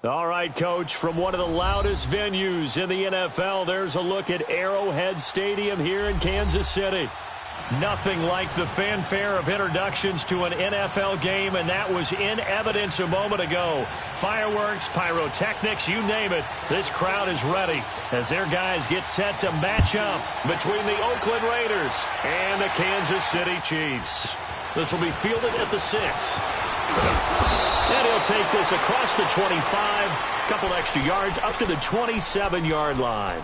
All right, Coach, from one of the loudest venues in the NFL, there's a look at Arrowhead Stadium here in Kansas City. Nothing like the fanfare of introductions to an NFL game, and that was in evidence a moment ago. Fireworks, pyrotechnics, you name it. This crowd is ready as their guys get set to match up between the Oakland Raiders and the Kansas City Chiefs. This will be fielded at the 6. And he'll take this across the 25, couple extra yards up to the 27-yard line.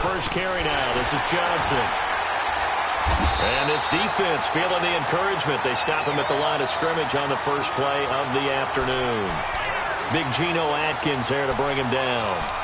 First carry now. This is Johnson. And it's defense feeling the encouragement. They stop him at the line of scrimmage on the first play of the afternoon. Big Geno Atkins there to bring him down.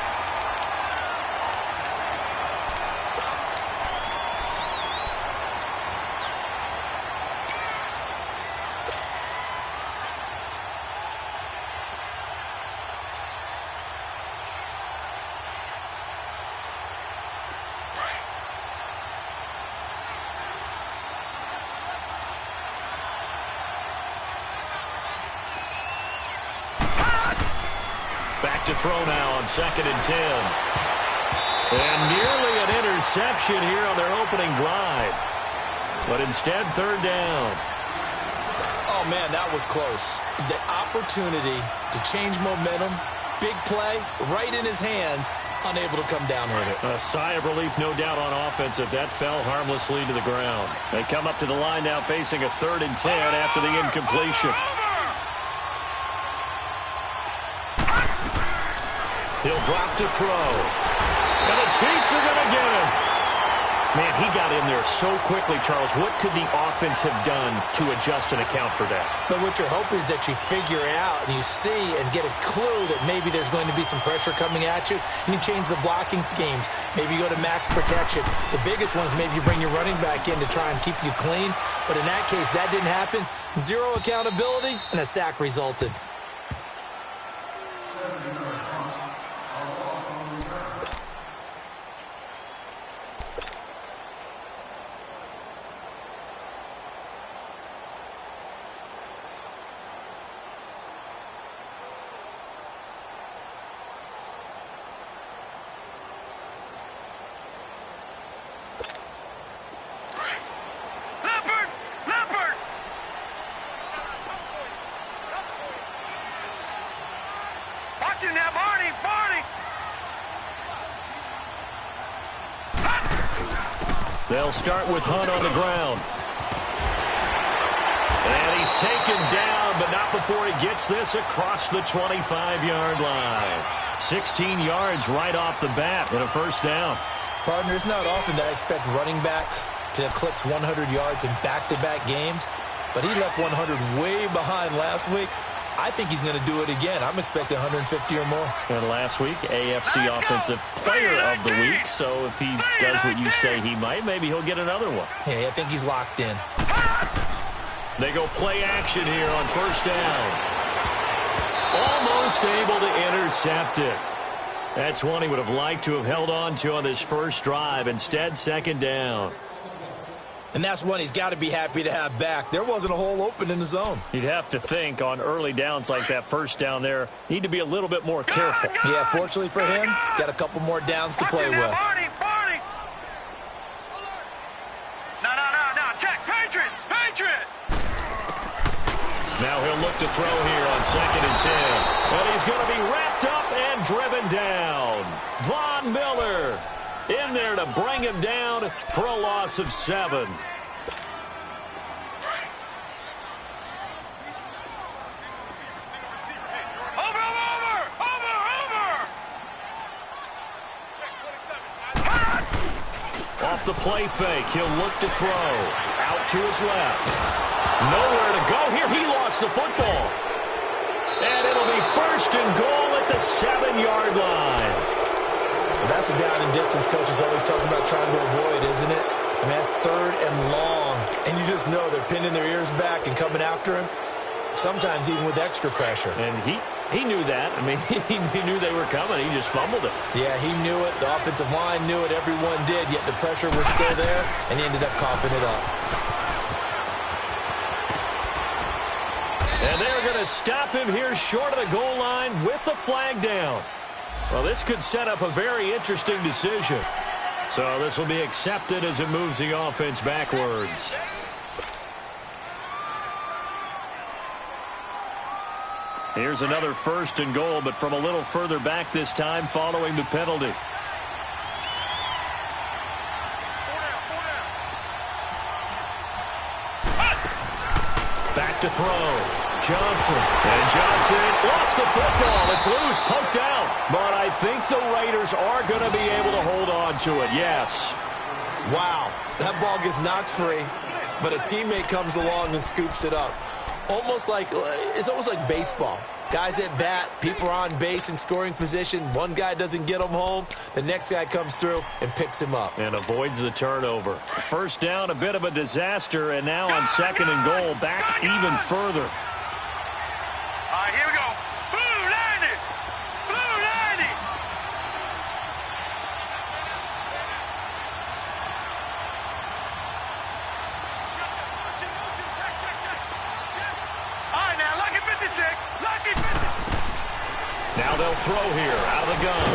Back to throw now on 2nd and 10. And nearly an interception here on their opening drive. But instead, 3rd down. Oh, man, that was close. The opportunity to change momentum, big play, right in his hands, unable to come down with it. A sigh of relief, no doubt, on offense if that fell harmlessly to the ground. They come up to the line now facing a 3rd and 10 after the incompletion. He'll drop to throw. And the Chiefs are going to get him. Man, he got in there so quickly, Charles. What could the offense have done to adjust and account for that? But what you're hoping is that you figure out and you see and get a clue that maybe there's going to be some pressure coming at you, and you change the blocking schemes. Maybe you go to max protection. The biggest one is maybe you bring your running back in to try and keep you clean. But in that case, that didn't happen. Zero accountability, and a sack resulted. They'll start with Hunt on the ground. And he's taken down, but not before he gets this across the 25-yard line. 16 yards right off the bat and a 1st down. Partner, it's not often that I expect running backs to eclipse 100 yards in back-to-back games, but he left 100 way behind last week. I think he's going to do it again. I'm expecting 150 or more. And last week, AFC Offensive Player of the Week. So if he does what you say he might, maybe he'll get another one. Yeah, I think he's locked in. They go play action here on 1st down. Almost able to intercept it. That's one he would have liked to have held on to on this first drive. Instead, 2nd down. And that's one he's got to be happy to have back. There wasn't a hole open in the zone. You'd have to think on early downs like that 1st down there, need to be a little bit more careful. Yeah, fortunately for him, got a couple more downs to play with. No, check, Patriot. Now he'll look to throw here on 2nd and 10. And he's going to be wrapped up and driven down. Von Miller in there to bring him down for a loss of 7. Off the play fake, he'll look to throw. Out to his left. Nowhere to go here. He lost the football. And it'll be 1st and goal at the 7-yard line. Well, that's a down and distance coach is always talking about trying to avoid, isn't it? I mean, that's 3rd and long, and you just know they're pinning their ears back and coming after him, sometimes even with extra pressure. And he knew that. I mean, he knew they were coming. He just fumbled it. Yeah, he knew it. The offensive line knew it. Everyone did, yet the pressure was still there, and he ended up coughing it up. And they're going to stop him here short of the goal line with a flag down. Well, this could set up a very interesting decision. So this will be accepted as it moves the offense backwards. Here's another 1st and goal, but from a little further back this time following the penalty. Back to throw. Johnson. And Johnson lost the football. It's loose, poked out. But I think the Raiders are going to be able to hold on to it, yes. Wow, that ball gets knocked free, but a teammate comes along and scoops it up. It's almost like baseball. Guys at bat, people are on base in scoring position. One guy doesn't get him home. The next guy comes through and picks him up. And avoids the turnover. 1st down, a bit of a disaster, and now on 2nd and goal, back even further. All right, here we go. Blue 90. Blue 90. All right, now, lucky 56. Lucky 56. Now they'll throw here out of the gun.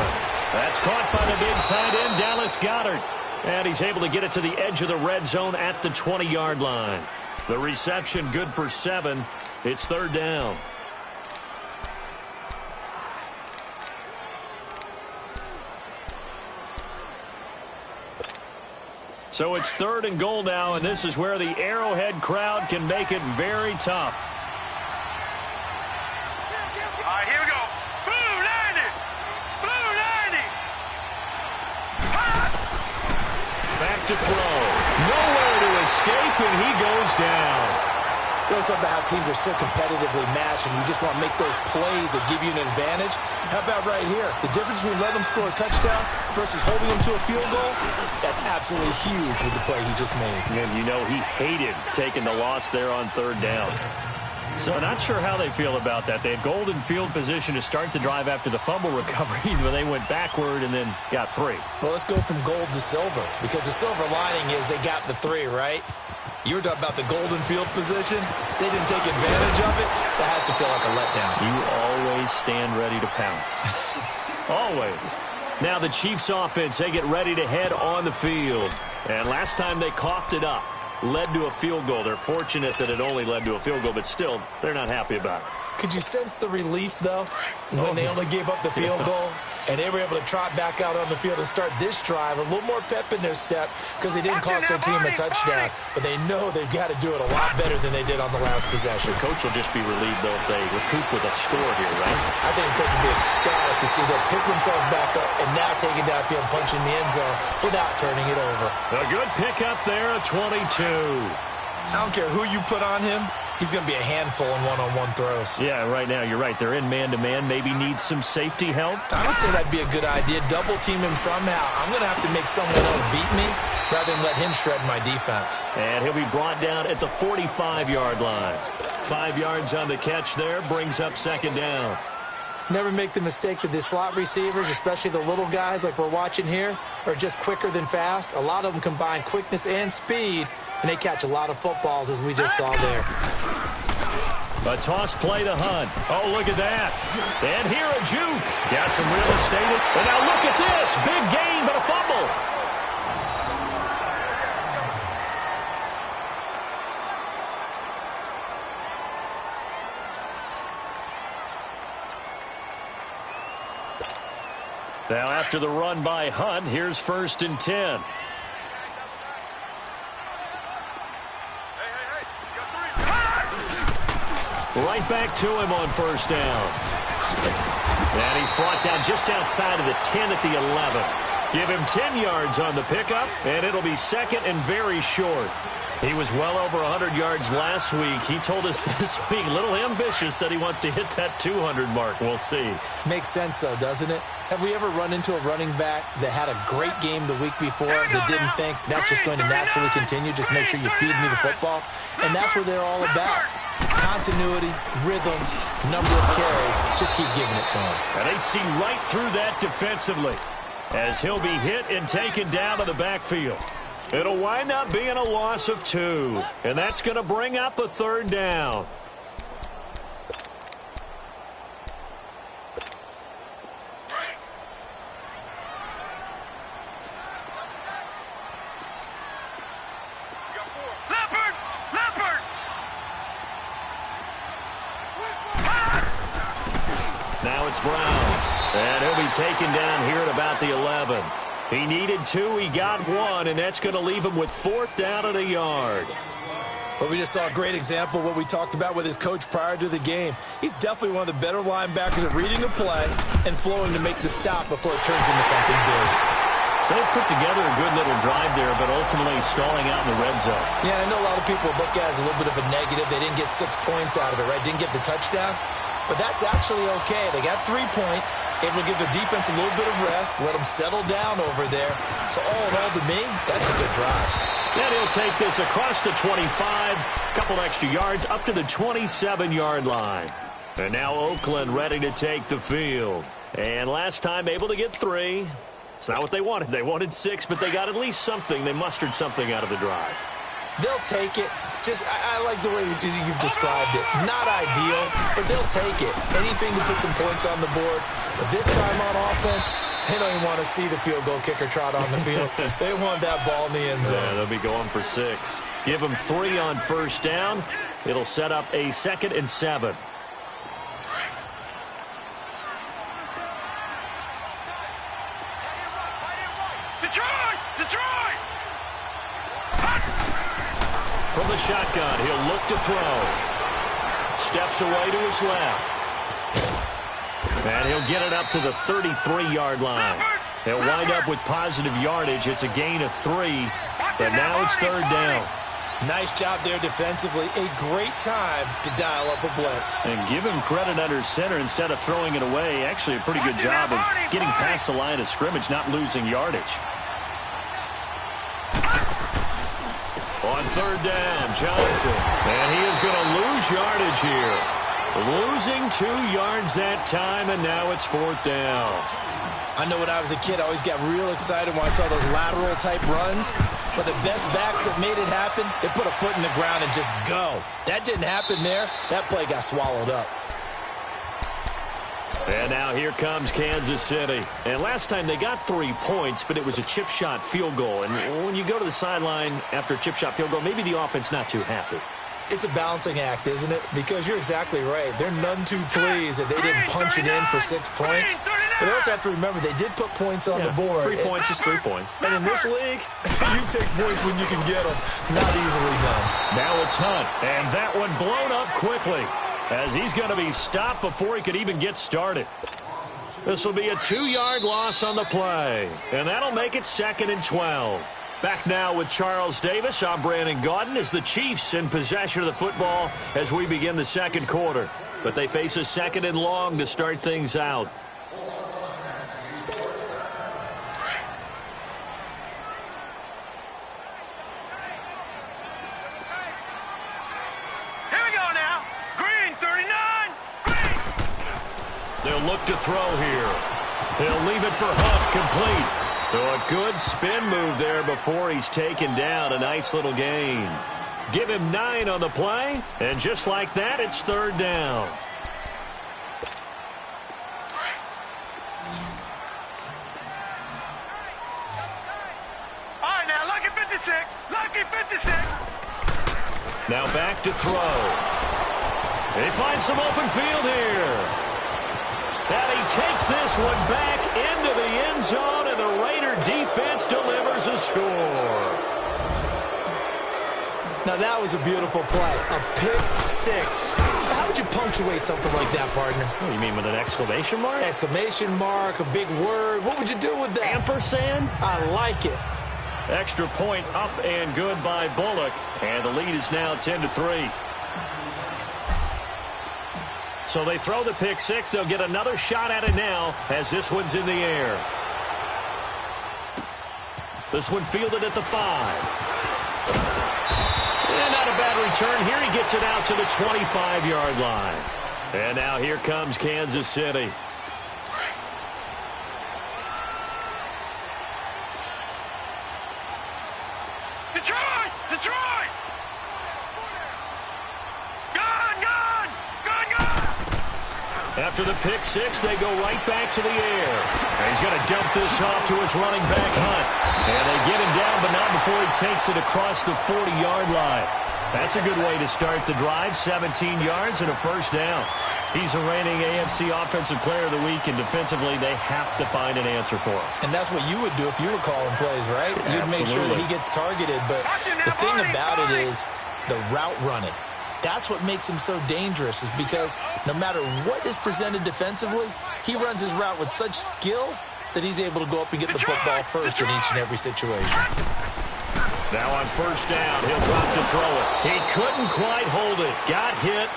That's caught by the big tight end, Dallas Goedert. And he's able to get it to the edge of the red zone at the 20-yard line. The reception good for 7. It's 3rd down. So it's 3rd and goal now, and this is where the Arrowhead crowd can make it very tough. All right, here we go. Blue 90. Blue 90. Back to throw. Nowhere to escape, and he goes down. You know, talk about how teams are so competitively matched, and you just want to make those plays that give you an advantage. How about right here? The difference between letting them score a touchdown versus holding them to a field goal, that's absolutely huge with the play he just made. And you know he hated taking the loss there on 3rd down. So not sure how they feel about that. They had golden field position to start the drive after the fumble recovery, but they went backward and then got 3. Well, let's go from gold to silver, because the silver lining is they got the 3, right? You were talking about the golden field position. They didn't take advantage of it. That has to feel like a letdown. You always stand ready to pounce. Always. Now the Chiefs offense, they get ready to head on the field. And last time they coughed it up, led to a field goal. They're fortunate that it only led to a field goal, but still, they're not happy about it. Could you sense the relief, though, when they only gave up the field goal? And they were able to trot back out on the field and start this drive. A little more pep in their step because they didn't cost their team a touchdown. But they know they've got to do it a lot better than they did on the last possession. The coach will just be relieved, though, if they recoup with a score here, right? I think the coach will be ecstatic to see them pick themselves back up and now take it downfield, punching the end zone without turning it over. A good pickup there, a 22. I don't care who you put on him. He's going to be a handful in one-on-one throws. Yeah, right now, you're right. They're in man-to-man. Maybe needs some safety help. I would say that'd be a good idea. Double team him somehow. I'm going to have to make someone else beat me rather than let him shred my defense. And he'll be brought down at the 45-yard line. 5 yards on the catch there. Brings up 2nd down. Never make the mistake that the slot receivers, especially the little guys like we're watching here, are just quicker than fast. A lot of them combine quickness and speed, and they catch a lot of footballs, as we just saw there. A toss play to Hunt. Oh, look at that. And here a juke. Got some real estate. And now look at this. Big gain, but a fumble. Now after the run by Hunt, here's 1st and 10. Right back to him on 1st down. And he's brought down just outside of the 10 at the 11. Give him 10 yards on the pickup, and it'll be 2nd and very short. He was well over 100 yards last week. He told us this week, a little ambitious, said he wants to hit that 200 mark. We'll see. Makes sense, though, doesn't it? Have we ever run into a running back that had a great game the week before that didn't think that's just going to naturally continue? Just make sure you feed me the football. And that's what they're all about. Continuity, rhythm, number of carries. Just keep giving it to him. And they see right through that defensively as he'll be hit and taken down to the backfield. It'll wind up being a loss of 2, and that's going to bring up a 3rd down. Now it's Brown, and he'll be taken down here at about the 11. He needed 2, he got 1, and that's going to leave him with 4th down and a yard. But we just saw a great example of what we talked about with his coach prior to the game. He's definitely one of the better linebackers at reading a play and flowing to make the stop before it turns into something big. So they've put together a good little drive there, but ultimately stalling out in the red zone. Yeah, I know a lot of people look at it as a little bit of a negative. They didn't get 6 points out of it, right? Didn't get the touchdown. But that's actually okay. They got 3 points, able to give their defense a little bit of rest, let them settle down over there. So all in all, to me, that's a good drive. And he'll take this across the 25, a couple extra yards, up to the 27-yard line. And now Oakland ready to take the field. And last time able to get 3. It's not what they wanted. They wanted 6, but they got at least something. They mustered something out of the drive. They'll take it. I like the way you've described it. Not ideal, but they'll take it. Anything to put some points on the board. But this time on offense, they don't even want to see the field goal kicker trot on the field. They want that ball in the end zone. Yeah, they'll be going for 6. Give them 3 on 1st down. It'll set up a 2nd and 7. Detroit! From the shotgun, he'll look to throw. Steps away to his left. And he'll get it up to the 33-yard line. They'll wind up with positive yardage. It's a gain of 3, but now it's 3rd down. Nice job there defensively. A great time to dial up a blitz. And give him credit under center instead of throwing it away. Actually, a pretty good job of getting past the line of scrimmage, not losing yardage. On 3rd down, Johnson. And he is going to lose yardage here. Losing 2 yards that time, and now it's 4th down. I know when I was a kid, I always got real excited when I saw those lateral-type runs. But the best backs that made it happen, they put a foot in the ground and just go. That didn't happen there. That play got swallowed up. And now here comes Kansas City. And last time they got 3 points, but it was a chip shot field goal. And when you go to the sideline after a chip shot field goal, maybe the offense not too happy. It's a balancing act, isn't it? Because you're exactly right. They're none too pleased that they didn't punch it in for 6 points. But they also have to remember they did put points on the board. 3 points is 3 points. And in this league, you take points when you can get them. Not easily done. Now it's Hunt. And that one blown up quickly, as he's going to be stopped before he could even get started. This will be a 2-yard loss on the play, and that'll make it 2nd and 12. Back now with Charles Davis. I'm Brandon Gaudin as the Chiefs in possession of the football as we begin the 2nd quarter. But they face a 2nd and long to start things out. They'll look to throw here. He'll leave it for Hunt, complete. So a good spin move there before he's taken down. A nice little gain. Give him 9 on the play, and just like that, it's 3rd down. All right, now, lucky 56. Lucky 56. Now back to throw. They find some open field here. And he takes this one back into the end zone, and the Raider defense delivers a score. Now, that was a beautiful play. A pick 6. How would you punctuate something like that, partner? Oh, you mean with an exclamation mark? Exclamation mark, a big word. What would you do with that? Ampersand? I like it. Extra point up and good by Bullock. And the lead is now 10-3. So they throw the pick six. They'll get another shot at it now as this one's in the air. This one fielded at the 5. And not a bad return. Here he gets it out to the 25-yard line. And now here comes Kansas City. Detroit! Detroit! Gone! Gone! Gone! Gone! After the pick six, they go right back to the air. And he's going to dump this off to his running back, Hunt. And they get him down, but not before he takes it across the 40-yard line. That's a good way to start the drive. 17 yards and a first down. He's the reigning AFC Offensive Player of the Week, and defensively, they have to find an answer for him. And that's what you would do if you were calling plays, right? You'd make sure that he gets targeted. But the thing about it is the route running. That's what makes him so dangerous, is because no matter what is presented defensively, he runs his route with such skill that he's able to go up and get the football first in each and every situation. Now on first down, he'll drop to throw it. He couldn't quite hold it. Got hit.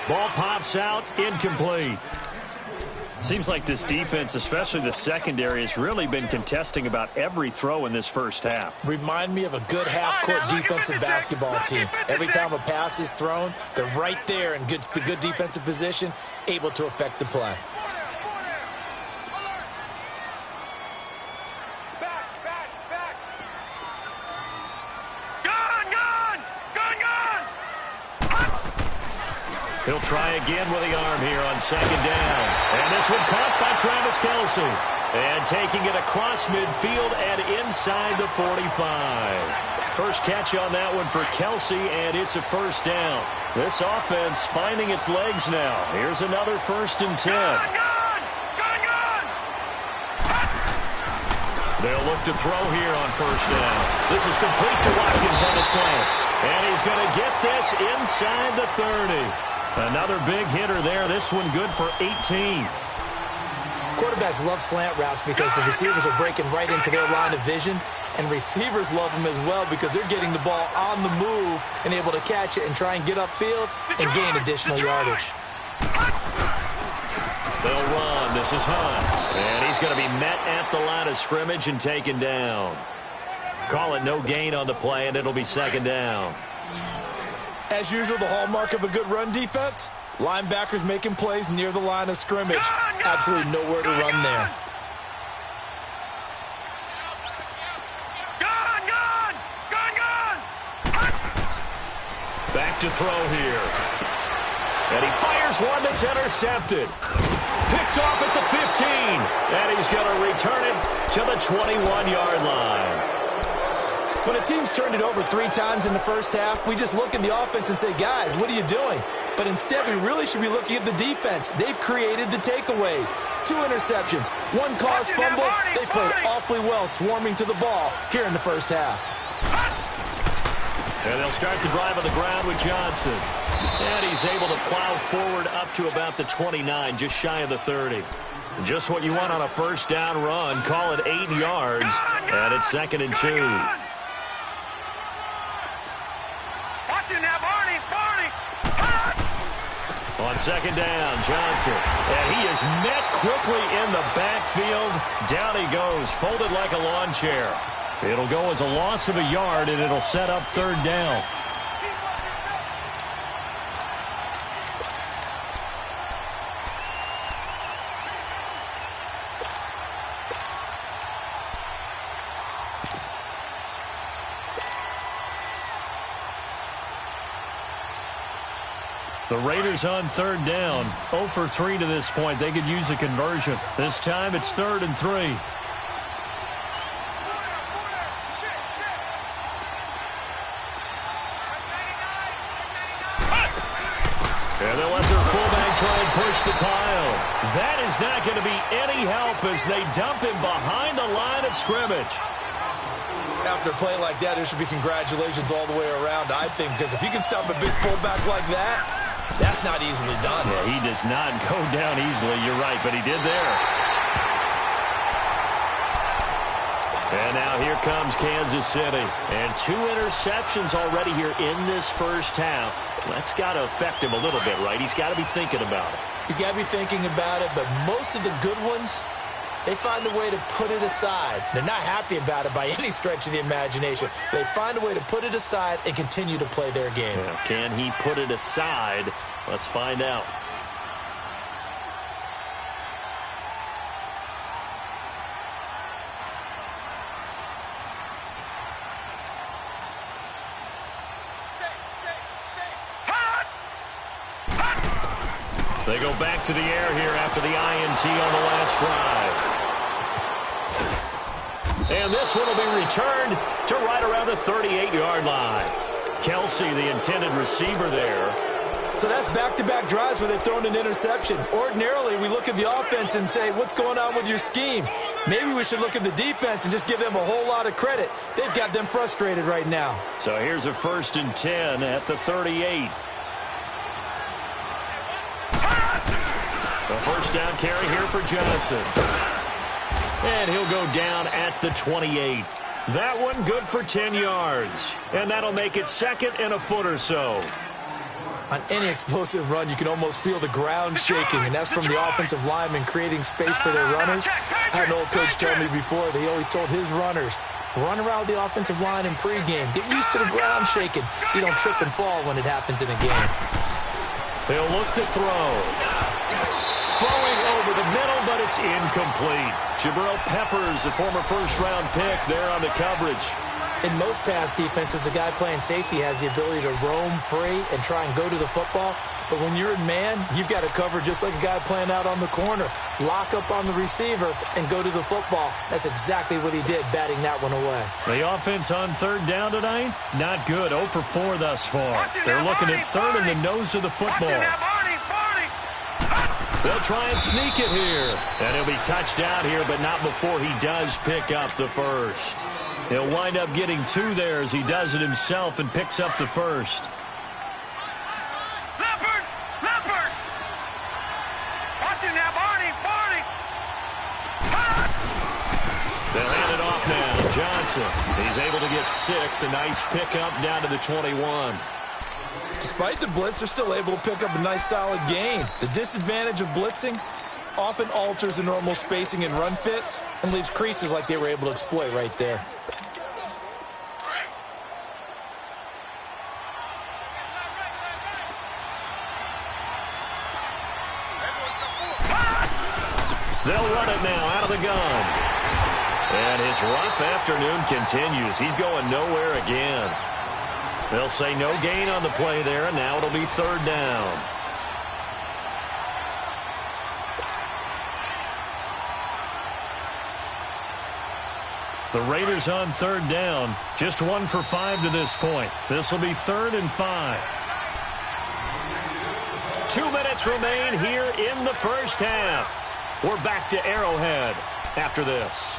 Ball pops out, incomplete. Seems like this defense, especially the secondary, has really been contesting about every throw in this first half. Remind me of a good half-court defensive basketball team. Every time a pass is thrown, they're right there in the good defensive position, able to affect the play. He'll try again with the arm here on second down. And this one caught by Travis Kelce. And taking it across midfield and inside the 45. First catch on that one for Kelce, and it's a first down. This offense finding its legs now. Here's another 1st and 10. They'll look to throw here on first down. This is complete to Watkins on the slant. And he's going to get this inside the 30. Another big hitter there. This one good for 18. Quarterbacks love slant routes because the receivers are breaking right into their line of vision, and receivers love them as well because they're getting the ball on the move and able to catch it and try and get upfield and gain additional yardage. They'll run. This is Hunt. And he's going to be met at the line of scrimmage and taken down. Call it no gain on the play, and it'll be second down. As usual, the hallmark of a good run defense, linebackers making plays near the line of scrimmage. Absolutely nowhere to run there. Back to throw here. And he fires one that's intercepted. Picked off at the 15. And he's going to return it to the 21-yard line. When a team's turned it over 3 times in the first half, we just look at the offense and say, guys, what are you doing? But instead, we really should be looking at the defense. They've created the takeaways. 2 interceptions, 1 caused fumble. They played awfully well swarming to the ball here in the first half. And they'll start the drive on the ground with Johnson. And he's able to plow forward up to about the 29, just shy of the 30. Just what you want on a first down run. Call it 8 yards. And it's 2nd and 2. On second down, Johnson. And he is met quickly in the backfield. Down he goes, folded like a lawn chair. It'll go as a loss of a yard, and it'll set up 3rd down. The Raiders on 3rd down. 0 for 3 to this point. They could use a conversion. This time it's 3rd and 3. And they'll let their fullback try and push the pile. That is not going to be any help as they dump him behind the line of scrimmage. After a play like that, there should be congratulations all the way around, I think, because if you can stop a big fullback like that, that's not easily done. Yeah, he does not go down easily. You're right, but he did there. And now here comes Kansas City. And 2 interceptions already here in this first half. That's got to affect him a little bit, right? He's got to be thinking about it. He's got to be thinking about it, but most of the good ones, they find a way to put it aside. They're not happy about it by any stretch of the imagination. They find a way to put it aside and continue to play their game. Yeah, can he put it aside? Let's find out. They go back to the air here after the INT on the last drive. And this one will be returned to right around the 38-yard line. Kelsey, the intended receiver there. So that's back-to-back drives where they've thrown an interception. Ordinarily, we look at the offense and say, what's going on with your scheme? Maybe we should look at the defense and just give them a whole lot of credit. They've got them frustrated right now. So here's a 1st and 10 at the 38. A first down carry here for Johnson. And he'll go down at the 28. That one good for 10 yards. And that'll make it 2nd and a foot or so. On any explosive run, you can almost feel the ground shaking, and that's from the offensive linemen creating space for their runners. I had an old coach tell me before that he always told his runners, run around the offensive line in pregame. Get used to the ground shaking so you don't trip and fall when it happens in a game. They'll look to throw. Throwing over the middle, but it's incomplete. Jabril Peppers, the former first-round pick, there on the coverage. In most pass defenses, the guy playing safety has the ability to roam free and try and go to the football. But when you're in man, you've got to cover just like a guy playing out on the corner. Lock up on the receiver and go to the football. That's exactly what he did, batting that one away. The offense on 3rd down tonight, not good. 0 for 4 thus far. They're looking at 3rd in the nose of the football. They'll try and sneak it here. And he'll be touched out here, but not before he does pick up the first. He'll wind up getting 2 there as he does it himself and picks up the first. Leopard! Leopard! Watch it now, Barney! Barney! They'll hand it off now. Johnson, he's able to get 6. A nice pickup down to the 21. Despite the blitz, they're still able to pick up a nice solid gain. The disadvantage of blitzing often alters the normal spacing and run fits and leaves creases like they were able to exploit right there. They'll run it now out of the gun. And his rough afternoon continues. He's going nowhere again. They'll say no gain on the play there, and now it'll be 3rd down. The Raiders on 3rd down. Just 1 for 5 to this point. This will be 3rd and 5. 2 minutes remain here in the first half. We're back to Arrowhead after this.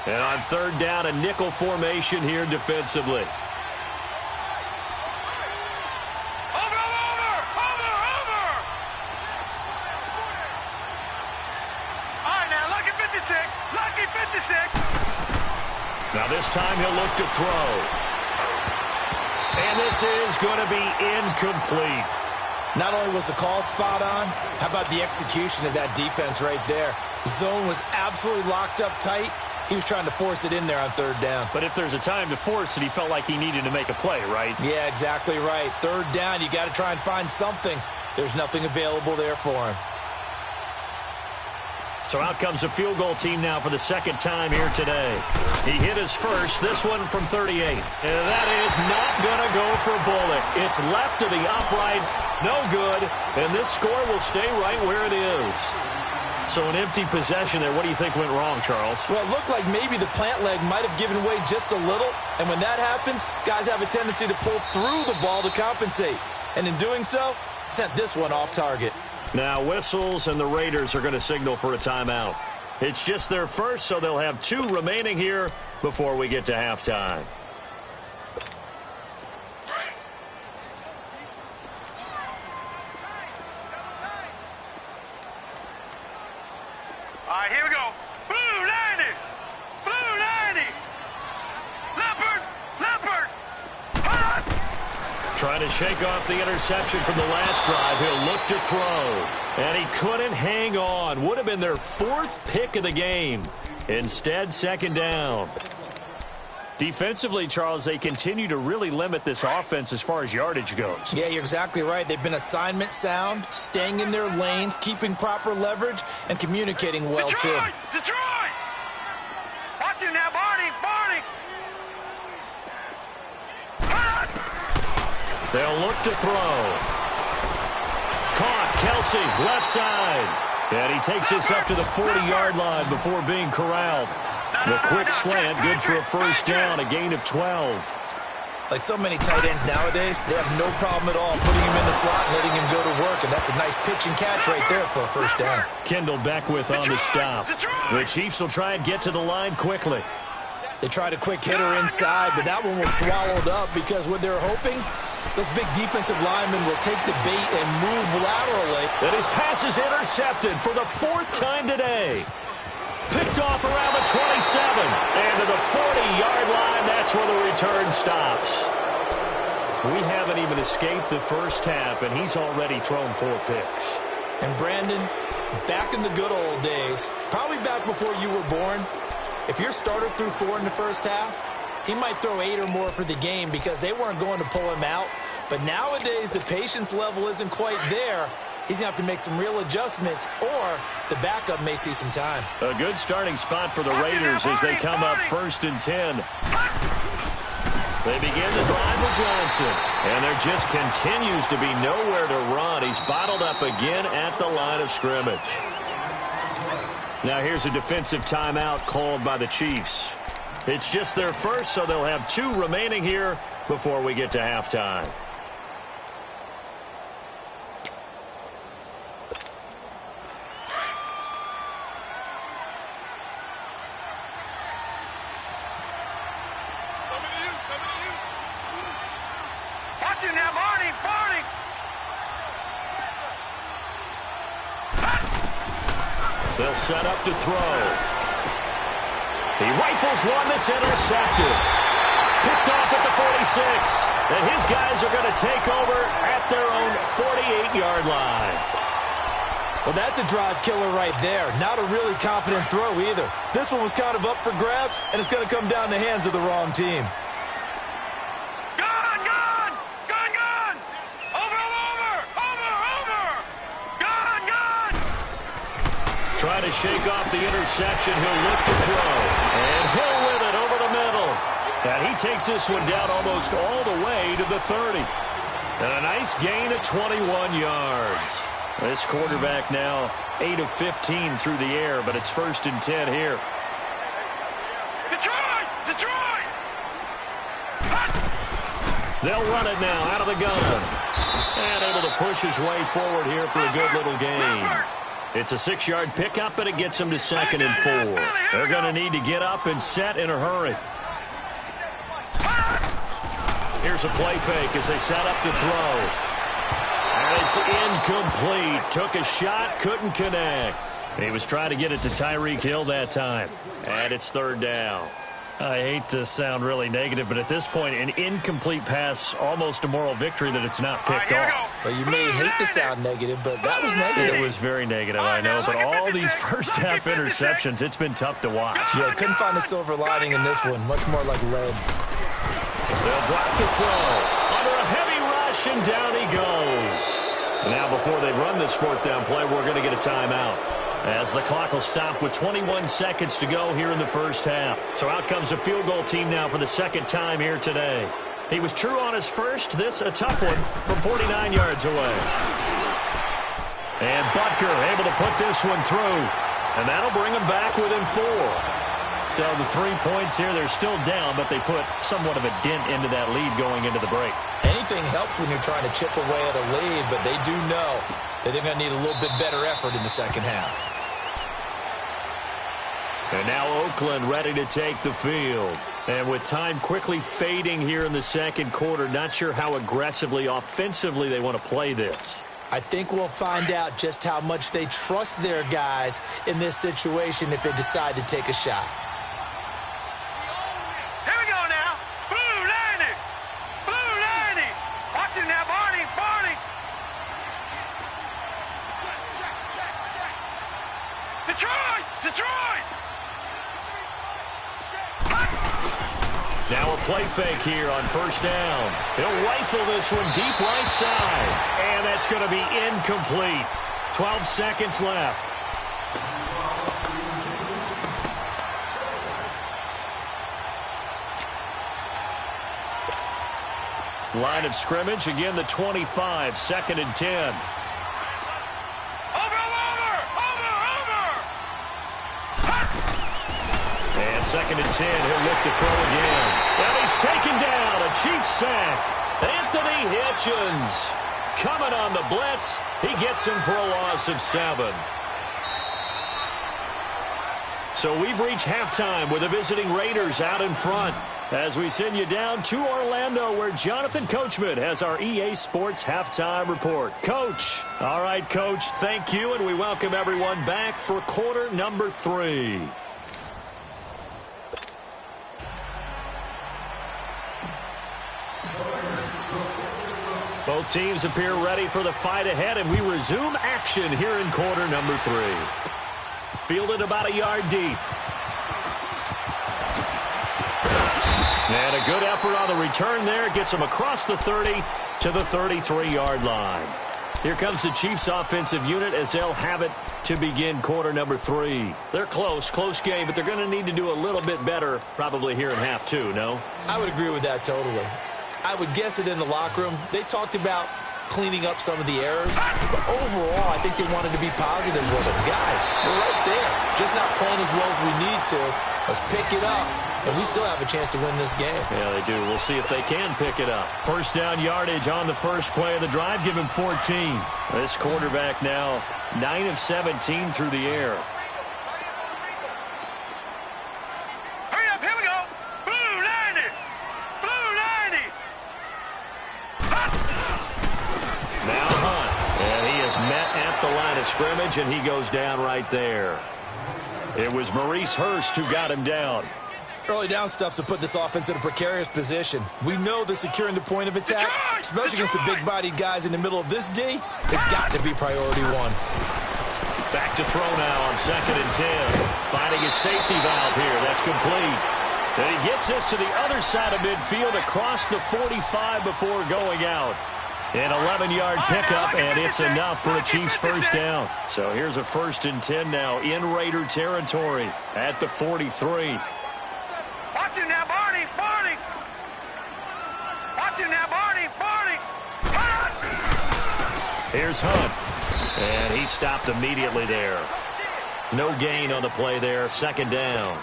And on 3rd down, a nickel formation here defensively. Now this time he'll look to throw. And this is going to be incomplete. Not only was the call spot on, how about the execution of that defense right there? The zone was absolutely locked up tight. He was trying to force it in there on 3rd down. But if there's a time to force it, he felt like he needed to make a play, right? Yeah, exactly right. 3rd down, you got to try and find something. There's nothing available there for him. So out comes a field goal team now for the 2nd time here today. He hit his first, this one from 38. And that is not going to go for Bullock. It's left to the upright, no good, and this score will stay right where it is. So an empty possession there. What do you think went wrong, Charles? Well, it looked like maybe the plant leg might have given way just a little, and when that happens, guys have a tendency to pull through the ball to compensate. And in doing so, sent this one off target. Now whistles, and the Raiders are going to signal for a timeout. It's just their first, so they'll have 2 remaining here before we get to halftime. All right, here we go. Blue 90. Blue 90. Leopard. Leopard. Trying to shake off the interception from the last drive. He'll look to throw. And he couldn't hang on. Would have been their 4th pick of the game. Instead, 2nd down. Defensively, Charles, they continue to really limit this offense as far as yardage goes. Yeah, you're exactly right. They've been assignment sound, staying in their lanes, keeping proper leverage, and communicating well, too. Detroit! Watch him now, Barney! Barney! They'll look to throw. Caught, Kelsey, left side. And he takes this up to the 40-yard line before being corralled. The quick slant, good for a first down, a gain of 12. Like so many tight ends nowadays, they have no problem at all putting him in the slot and letting him go to work, and that's a nice pitch and catch right there for a first down. Kendall Beckwith on the stop. The Chiefs will try and get to the line quickly. They tried a quick hitter inside, but that one was swallowed up because what they're hoping, those big defensive linemen will take the bait and move laterally. And his pass is intercepted for the 4th time today. Picked off around the 27. And to the 40-yard line, that's where the return stops. We haven't even escaped the first half, and he's already thrown 4 picks. And Brandon, back in the good old days, probably back before you were born, if your starter threw 4 in the first half, he might throw 8 or more for the game because they weren't going to pull him out. But nowadays, the patience level isn't quite there. He's going to have to make some real adjustments, or the backup may see some time. A good starting spot for the Raiders as they come up 1st and 10. They begin the drive with Johnson, and there just continues to be nowhere to run. He's bottled up again at the line of scrimmage. Now here's a defensive timeout called by the Chiefs. It's just their first, so they'll have 2 remaining here before we get to halftime. Watch him now, Barney! Barney! They'll set up to throw. He rifles one that's intercepted. Picked off at the 46. And his guys are going to take over at their own 48-yard line. Well, that's a drive killer right there. Not a really confident throw either. This one was kind of up for grabs, and it's going to come down the hands of the wrong team. Gun! Gun! Gun! Gun! Over! Over! Over! Over! Gun! Gun! Trying to shake off the interception. He'll look to throw. And Hill with it over the middle. And he takes this one down almost all the way to the 30. And a nice gain of 21 yards. This quarterback now 8 of 15 through the air, but it's 1st and 10 here. Detroit! Detroit! They'll run it now out of the gun. And able to push his way forward here for a good little gain. It's a 6-yard pickup, and it gets him to 2nd and 4. They're going to need to get up and set in a hurry. Here's a play fake as they set up to throw. And it's incomplete. Took a shot, couldn't connect. He was trying to get it to Tyreek Hill that time. And it's 3rd down. I hate to sound really negative, but at this point, an incomplete pass, almost a moral victory that it's not picked off. Well, you may hate to sound negative, but that was negative. It was very negative, I know, but all these first-half interceptions, it's been tough to watch. Yeah, couldn't find a silver lining in this one. Much more like lead. They'll drop the throw. Under a heavy rush, and down he goes. Now, before they run this 4th down play, we're going to get a timeout, as the clock will stop with 21 seconds to go here in the first half. So out comes a field goal team now for the 2nd time here today. He was true on his first. This a tough one from 49 yards away. And Butker able to put this one through. And that'll bring him back within 4. So the 3 points here, they're still down, but they put somewhat of a dent into that lead going into the break. Anything helps when you're trying to chip away at a lead, but they do know that they're going to need a little bit better effort in the second half. And now Oakland ready to take the field. And with time quickly fading here in the second quarter, not sure how aggressively, offensively they want to play this. I think we'll find out just how much they trust their guys in this situation if they decide to take a shot. Here we go now. Blue 90. Blue 90. Watch it now, Barney. Barney. Detroit. Detroit. Now a play fake here on first down. He'll rifle this one deep right side. And that's going to be incomplete. 12 seconds left. Line of scrimmage, again the 25, 2nd and 10. And 2nd and 10, he'll look to throw again. And he's taken down, a Chiefs sack. Anthony Hitchens coming on the blitz. He gets him for a loss of 7. So we've reached halftime with the visiting Raiders out in front. As we send you down to Orlando, where Jonathan Coachman has our EA Sports Halftime Report. Coach. All right, Coach, thank you, and we welcome everyone back for quarter number 3. Both teams appear ready for the fight ahead, and we resume action here in quarter number 3. Fielded about a yard deep. And a good effort on the return there. Gets him across the 30 to the 33-yard line. Here comes the Chiefs offensive unit as they'll have it to begin quarter number 3. They're close game, but they're going to need to do a little bit better probably here in half 2, no? I would agree with that totally. I would guess it in the locker room. They talked about cleaning up some of the errors, but overall, I think they wanted to be positive with it. Guys, we're right there. Just not playing as well as we need to. Let's pick it up, and we still have a chance to win this game. Yeah, they do. We'll see if they can pick it up. First down yardage on the first play of the drive. Give him 14. This quarterback now 9 of 17 through the air. Hurry up, here we go. Blue 90. Blue 90. Now Hunt, and he is met at the line of scrimmage, and he goes down right there. It was Maurice Hurst who got him down. Early down stuff's to put this offense in a precarious position. We know that securing the point of attack, especially against the big-bodied guys in the middle of this D, has got to be priority 1. Back to throw now on 2nd and 10. Finding his safety valve here. That's complete. And he gets this to the other side of midfield across the 45 before going out. An 11-yard pickup, and it's enough for a Chiefs first down. So here's a 1st and 10 now in Raider territory at the 43. Watch him now, Barney. Barney. Watch him now, Barney. Barney. Here's Hunt, and he stopped immediately there. No gain on the play there, 2nd down.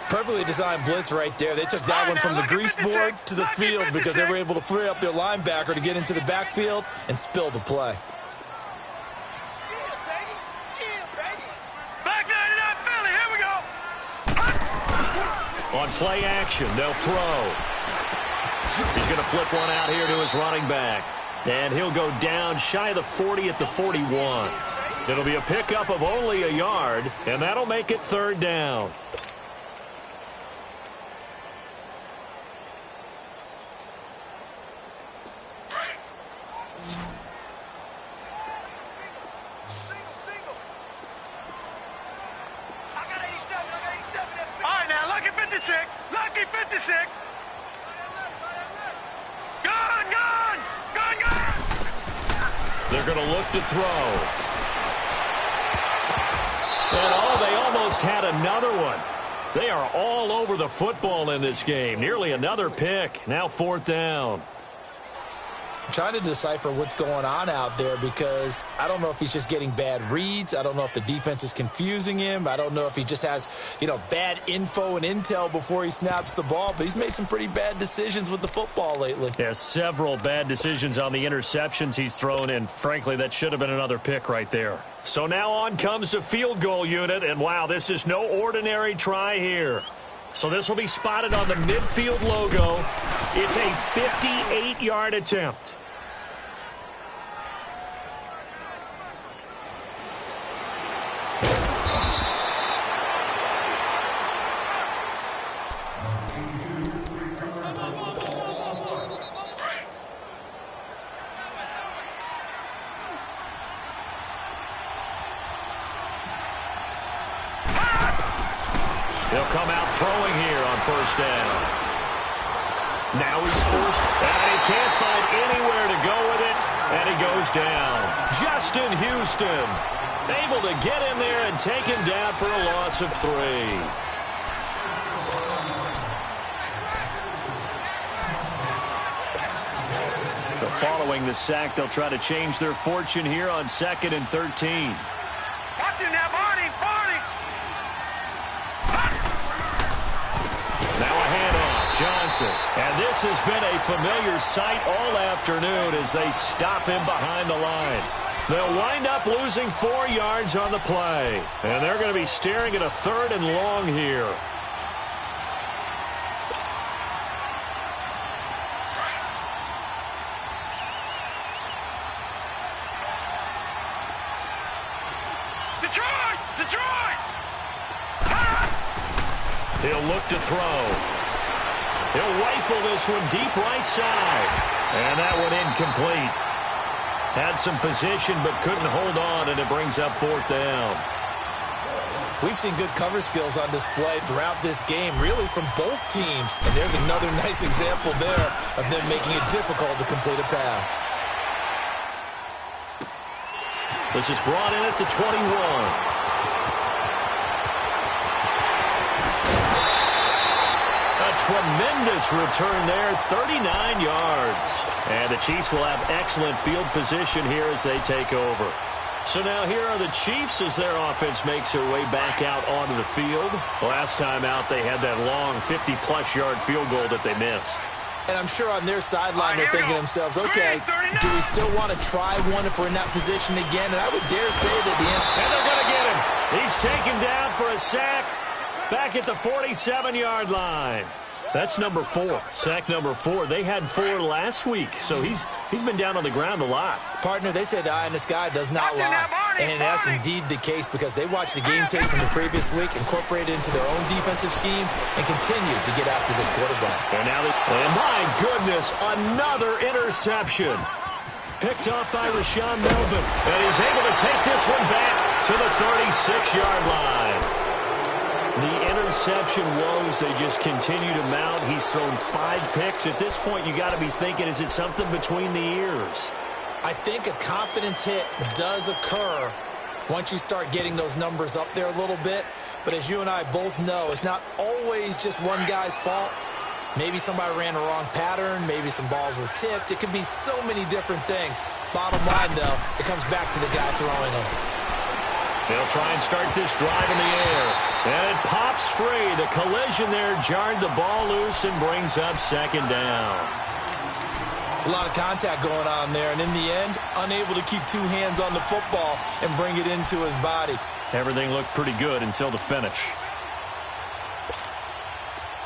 Perfectly designed blitz right there. They took that one from the grease board to the field because they were able to free up their linebacker to get into the backfield and spill the play. Back 99 Philly, here we go. On play action, they'll throw. He's going to flip one out here to his running back. And he'll go down shy of the 40 at the 41. It'll be a pickup of only a yard, and that'll make it 3rd down. Lucky 56. Gone. They're going to look to throw. And they almost had another one. They are all over the football in this game. Nearly another pick. Now 4th down. trying to decipher what's going on out there because I don't know if he's just getting bad reads. I don't know if the defense is confusing him. I don't know if he just has, bad info and intel before he snaps the ball. But he's made some pretty bad decisions with the football lately. Yeah, several bad decisions on the interceptions he's thrown, and frankly, that should have been another pick right there. So now on comes the field goal unit, and wow, this is no ordinary try here. So this will be spotted on the midfield logo. It's a 58-yard attempt. He'll come out throwing here on first down. Now he's forced, and he can't find anywhere to go with it, and he goes down. Justin Houston able to get in there and take him down for a loss of 3. Following the sack, they'll try to change their fortune here on 2nd and 13. Watch him now, Barney. Now a handoff, Johnson. And this has been a familiar sight all afternoon as they stop him behind the line. They'll wind up losing 4 yards on the play. And they're going to be staring at a 3rd and long here. Detroit! He'll look to throw. He'll rifle this one deep right side. And that one incomplete. Had some position but couldn't hold on, and it brings up 4th down. We've seen good cover skills on display throughout this game, really from both teams. And there's another nice example there of them making it difficult to complete a pass. This is brought in at the 21. Tremendous return there, 39 yards. And the Chiefs will have excellent field position here as they take over. So now here are the Chiefs as their offense makes their way back out onto the field. Last time out, they had that long 50-plus yard field goal that they missed. And I'm sure on their sideline they're thinking to themselves, okay, do we still want to try one if we're in that position again? And I would dare say that the end. And they're going to get him. He's taken down for a sack back at the 47-yard line. That's number 4, sack number 4. They had 4 last week, so he's been down on the ground a lot. Partner, they say the eye in the sky does not lie. And that's indeed the case because they watched the game tape from the previous week, incorporated it into their own defensive scheme, and continued to get after this quarterback. And now, and my goodness, another interception. Picked off by Rashawn Melvin. And he's able to take this one back to the 36-yard line. The interception woes, they just continue to mount. He's thrown 5 picks. At this point, you got to be thinking, is it something between the ears? I think a confidence hit does occur once you start getting those numbers up there a little bit. But as you and I both know, it's not always just one guy's fault. Maybe somebody ran the wrong pattern. Maybe some balls were tipped. It could be so many different things. Bottom line, though, it comes back to the guy throwing them. They'll try and start this drive in the air. And it pops free. The collision there jarred the ball loose and brings up 2nd down. It's a lot of contact going on there. And in the end, unable to keep 2 hands on the football and bring it into his body. Everything looked pretty good until the finish.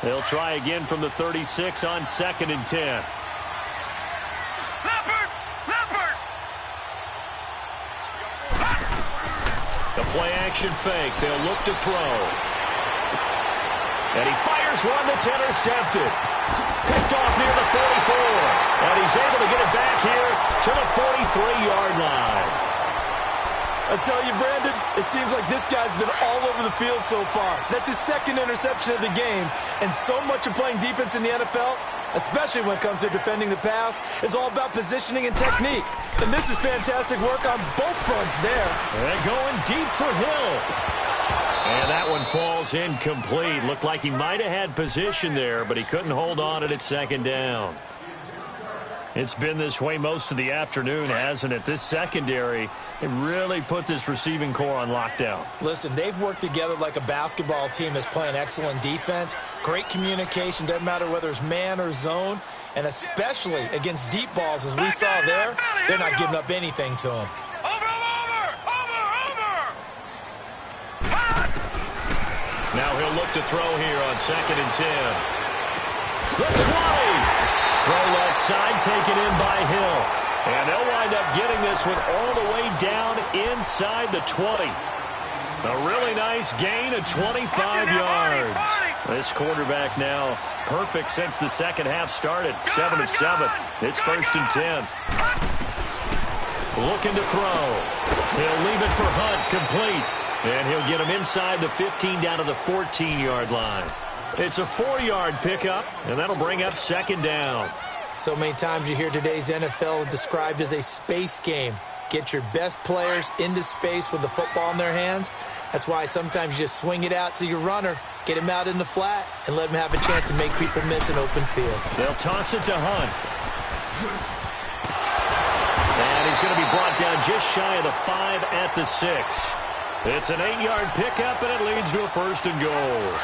They'll try again from the 36 on 2nd and 10. The play-action fake. They'll look to throw. And he fires one that's intercepted. Picked off near the 44. And he's able to get it back here to the 43-yard line. I tell you, Brandon, it seems like this guy's been all over the field so far. That's his 2nd interception of the game. And so much of playing defense in the NFL, especially when it comes to defending the pass, is all about positioning and technique. And this is fantastic work on both fronts there. And going deep for Hill. And that one falls incomplete. Looked like he might have had position there, but he couldn't hold on at 2nd down. It's been this way most of the afternoon, hasn't it? This secondary, it really put this receiving core on lockdown. Listen, they've worked together like a basketball team that's playing excellent defense. Great communication, doesn't matter whether it's man or zone. And especially against deep balls, as we saw there, they're not giving up anything to them. Now he'll look to throw here on 2nd and 10. The 20! Throw left side, taken in by Hill. And they'll wind up getting this one all the way down inside the 20. A really nice gain of 25 yards. This quarterback now perfect since the second half started. 7 of 7. It's 1st and 10. Looking to throw. He'll leave it for Hunt, complete. And he'll get him inside the 15 down to the 14-yard line. It's a 4-yard pickup, and that'll bring up 2nd down. So many times you hear today's NFL described as a space game. Get your best players into space with the football in their hands. That's why sometimes you just swing it out to your runner, get him out in the flat, and let him have a chance to make people miss an open field. They'll toss it to Hunt. And he's going to be brought down just shy of the 5 at the 6. It's an 8-yard pickup, and it leads to a 1st and goal.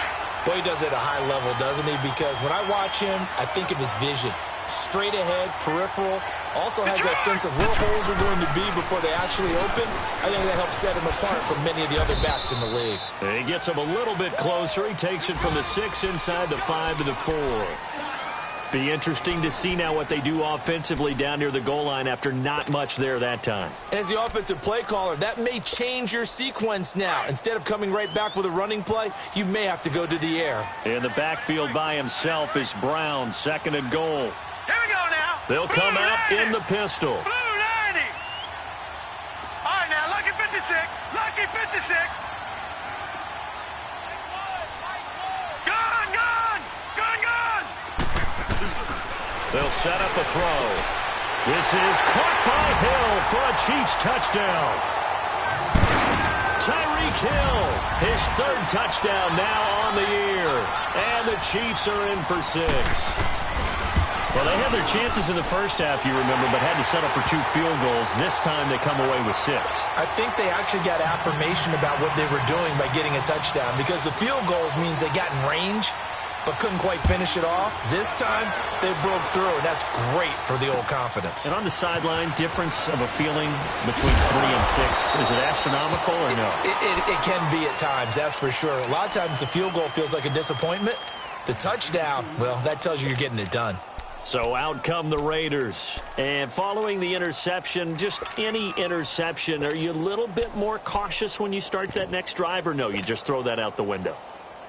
Boy, he does it at a high level, doesn't he? Because when I watch him, I think of his vision. Straight ahead, peripheral. Also has that sense of where holes are going to be before they actually open. I think that helps set him apart from many of the other backs in the league. And he gets him a little bit closer. He takes it from the 6 inside the 5 to the 4. Be interesting to see now what they do offensively down near the goal line after not much there that time. As the offensive play caller, that may change your sequence now. Instead of coming right back with a running play, you may have to go to the air. In the backfield by himself is Brown, 2nd and goal. Here we go now. They'll come out in the pistol. Blue 90. All right, now, lucky 56. Lucky 56. Gun, gun. Gun, gun. They'll set up a throw. This is caught by Hill for a Chiefs touchdown. Tyreek Hill, his 3rd touchdown now on the year. And the Chiefs are in for 6. Well, they had their chances in the first half, you remember, but had to settle for 2 field goals. This time they come away with 6. I think they actually got affirmation about what they were doing by getting a touchdown, because the field goals means they got in range but couldn't quite finish it off. This time, they broke through, and that's great for the old confidence. And on the sideline, difference of a feeling between 3 and 6, is it astronomical or no? It can be at times, that's for sure. A lot of times the field goal feels like a disappointment. The touchdown, well, that tells you you're getting it done. So out come the Raiders. And following the interception, just any interception, are you a little bit more cautious when you start that next drive, or no, you just throw that out the window?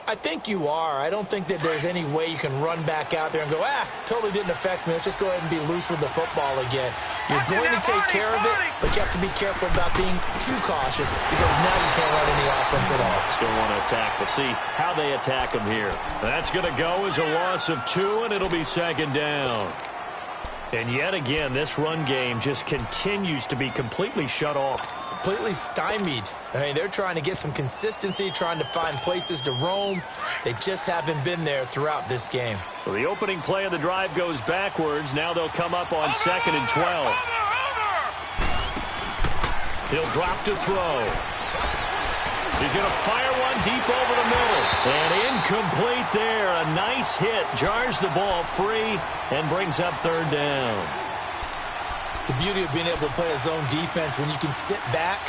I think you are. I don't think that there's any way you can run back out there and go, totally didn't affect me. Let's just go ahead and be loose with the football again. You're going to take care of it, but you have to be careful about being too cautious, because now you can't run any offense at all. Still want to attack. We'll see how they attack them here. That's going to go as a loss of 2, and it'll be 2nd down. And yet again, this run game just continues to be completely shut off. Completely stymied. I mean, they're trying to get some consistency, trying to find places to roam. They just haven't been there throughout this game. So the opening play of the drive goes backwards. Now they'll come up on 2nd and 12. He'll drop to throw. He's going to fire one deep over the middle. And incomplete there. A nice hit. Jars the ball free and brings up 3rd down. The beauty of being able to play a zone defense, when you can sit back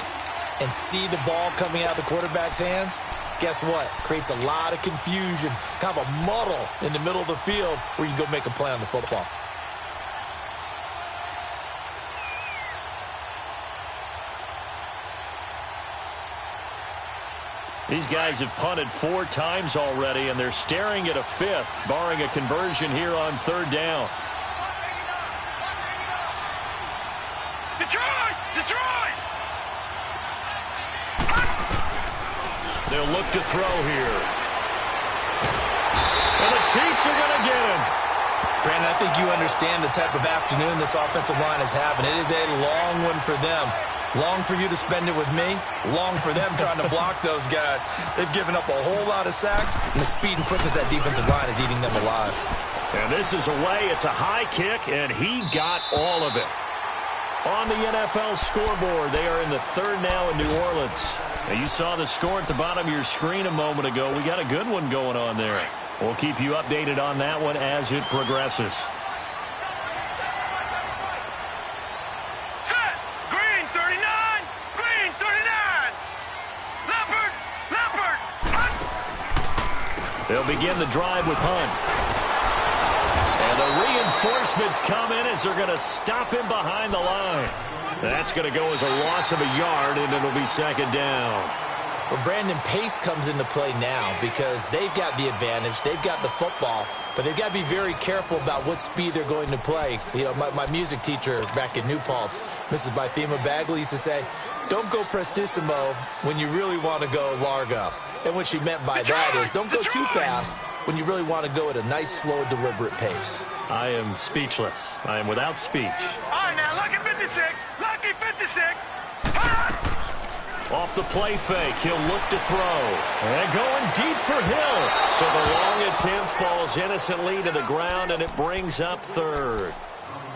and see the ball coming out of the quarterback's hands, guess what? Creates a lot of confusion, kind of a muddle in the middle of the field where you can go make a play on the football. These guys have punted 4 times already, and they're staring at a 5th, barring a conversion here on 3rd down. Detroit! Detroit! They'll look to throw here. And the Chiefs are going to get him. Brandon, I think you understand the type of afternoon this offensive line is having. It is a long one for them. Long for you to spend it with me. Long for them trying to block those guys. They've given up a whole lot of sacks, and the speed and quickness of that defensive line is eating them alive. And this is away. It's a high kick, and he got all of it. On the NFL scoreboard, they are in the third now in New Orleans. Now, you saw the score at the bottom of your screen a moment ago. We got a good one going on there. We'll keep you updated on that one as it progresses. Set. Green 39. Green 39. Leopard. Leopard. Hunt. They'll begin the drive with Hunt. And the reinforcements come in as they're going to stop him behind the line. That's going to go as a loss of a yard, and it'll be second down. Well, Brandon, pace comes into play now because they've got the advantage. They've got the football, but they've got to be very careful about what speed they're going to play. You know, my music teacher back in New Paltz, Mrs. Bythema Bagley, used to say, don't go prestissimo when you really want to go largo. And what she meant by that is don't go too fast when you really want to go at a nice, slow, deliberate pace. I am speechless. I am without speech. All right, now, lucky 56. Lucky 56. Off the play fake, he'll look to throw. And going deep for Hill. So the long attempt falls innocently to the ground, and it brings up third.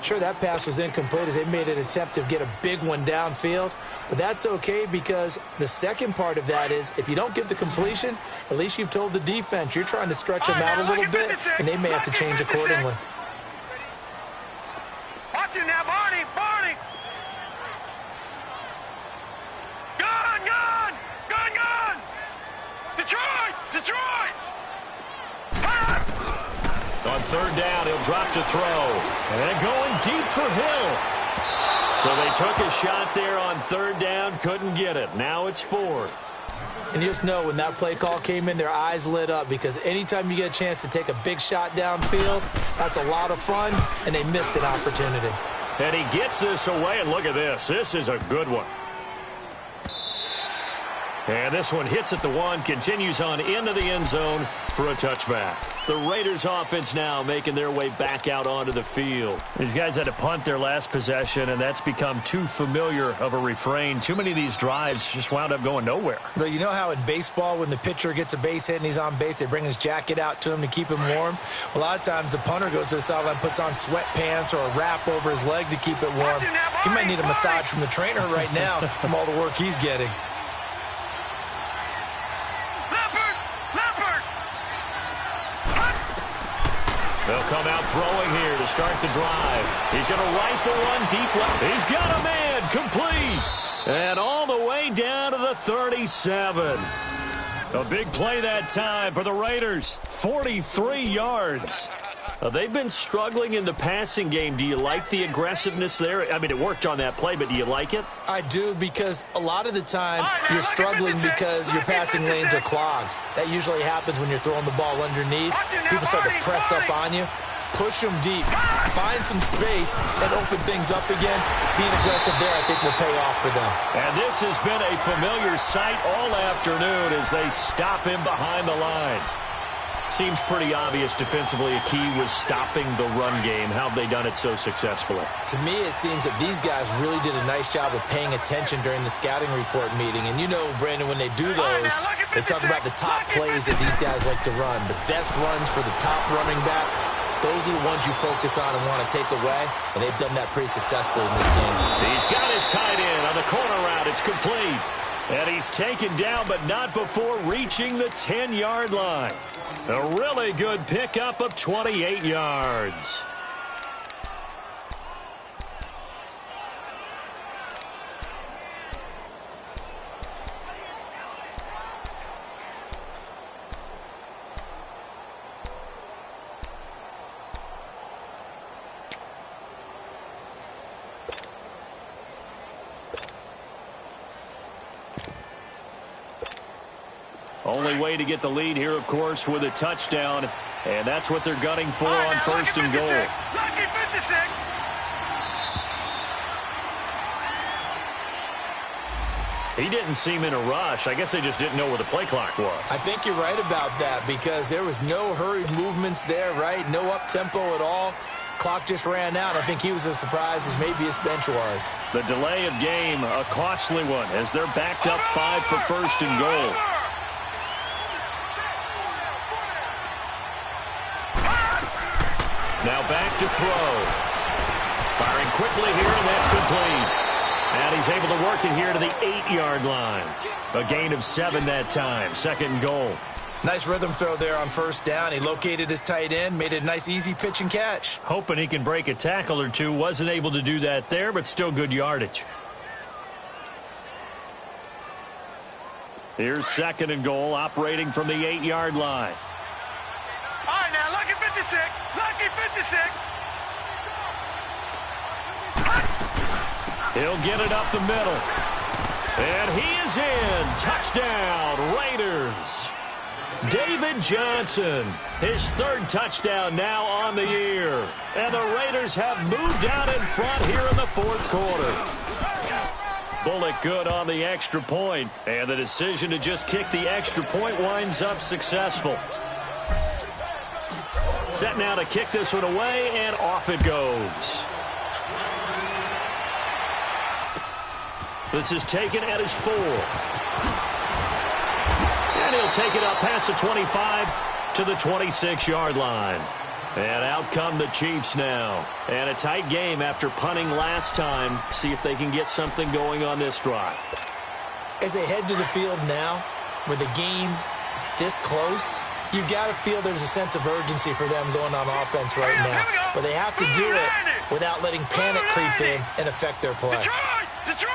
Sure, that pass was incomplete as they made an attempt to get a big one downfield. But that's okay because the second part of that is if you don't get the completion, at least you've told the defense you're trying to stretch them out a little bit, and they may have to change accordingly. Watch it now, Barney. Barney. Gun, gun. Gun, gun. Detroit. Detroit. On third down, he'll drop to throw. And going deep for Hill. So they took a shot there on third down, couldn't get it. Now it's fourth. And you just know when that play call came in, their eyes lit up because anytime you get a chance to take a big shot downfield, that's a lot of fun, and they missed an opportunity. And he gets this away, and look at this. This is a good one. And this one hits at the one, continues on into the end zone for a touchback. The Raiders offense now making their way back out onto the field. These guys had to punt their last possession, and that's become too familiar of a refrain. Too many of these drives just wound up going nowhere. But you know how in baseball when the pitcher gets a base hit and he's on base, they bring his jacket out to him to keep him warm? A lot of times the punter goes to the sideline, puts on sweatpants or a wrap over his leg to keep it warm. He might need a massage from the trainer right now from all the work he's getting. They'll come out throwing here to start the drive. He's going to rifle one deep left. He's got a man complete. And all the way down to the 37. A big play that time for the Raiders. 43 yards. They've been struggling in the passing game. Do you like the aggressiveness there? I mean, it worked on that play, but do you like it? I do because a lot of the time you're struggling because your passing lanes are clogged. That usually happens when you're throwing the ball underneath. People start to press up on you. Push them deep. Find some space and open things up again. Being aggressive there, I think, will pay off for them. And this has been a familiar sight all afternoon as they stop him behind the line. Seems pretty obvious defensively a key was stopping the run game. How have they done it so successfully? To me, it seems that these guys really did a nice job of paying attention during the scouting report meeting. And you know, Brandon, when they do those, they talk about the top plays that these guys like to run. The best runs for the top running back, those are the ones you focus on and want to take away. And they've done that pretty successfully in this game. He's got his tight end on the corner route. It's complete. And he's taken down, but not before reaching the 10-yard line. A really good pickup of 28 yards. Only way to get the lead here, of course, with a touchdown. And that's what they're gunning for on first and goal. Lucky 56. He didn't seem in a rush. I guess they just didn't know where the play clock was. I think you're right about that because there was no hurried movements there, right? No up-tempo at all. Clock just ran out. I think he was as surprised as maybe his bench was. The delay of game, a costly one, as they're backed up 5 for first and goal. Now back to throw. Firing quickly here, and that's complete. And he's able to work it here to the 8-yard line. A gain of 7 that time. Second and goal. Nice rhythm throw there on first down. He located his tight end, made it a nice, easy pitch and catch. Hoping he can break a tackle or two. Wasn't able to do that there, but still good yardage. Here's second and goal, operating from the 8-yard line. All right, now, lucky 56. Lucky 56. He'll get it up the middle. And he is in. Touchdown, Raiders. David Johnson, his third touchdown now on the year. And the Raiders have moved out in front here in the fourth quarter. Bullock good on the extra point. And the decision to just kick the extra point winds up successful. Set now to kick this one away, and off it goes. This is taken at his 4. And he'll take it up past the 25 to the 26-yard line. And out come the Chiefs now. And a tight game after punting last time. See if they can get something going on this drive. As they head to the field now, with the game this close, you've got to feel there's a sense of urgency for them going on offense right now. But they have to do it without letting panic creep in and affect their play. Detroit!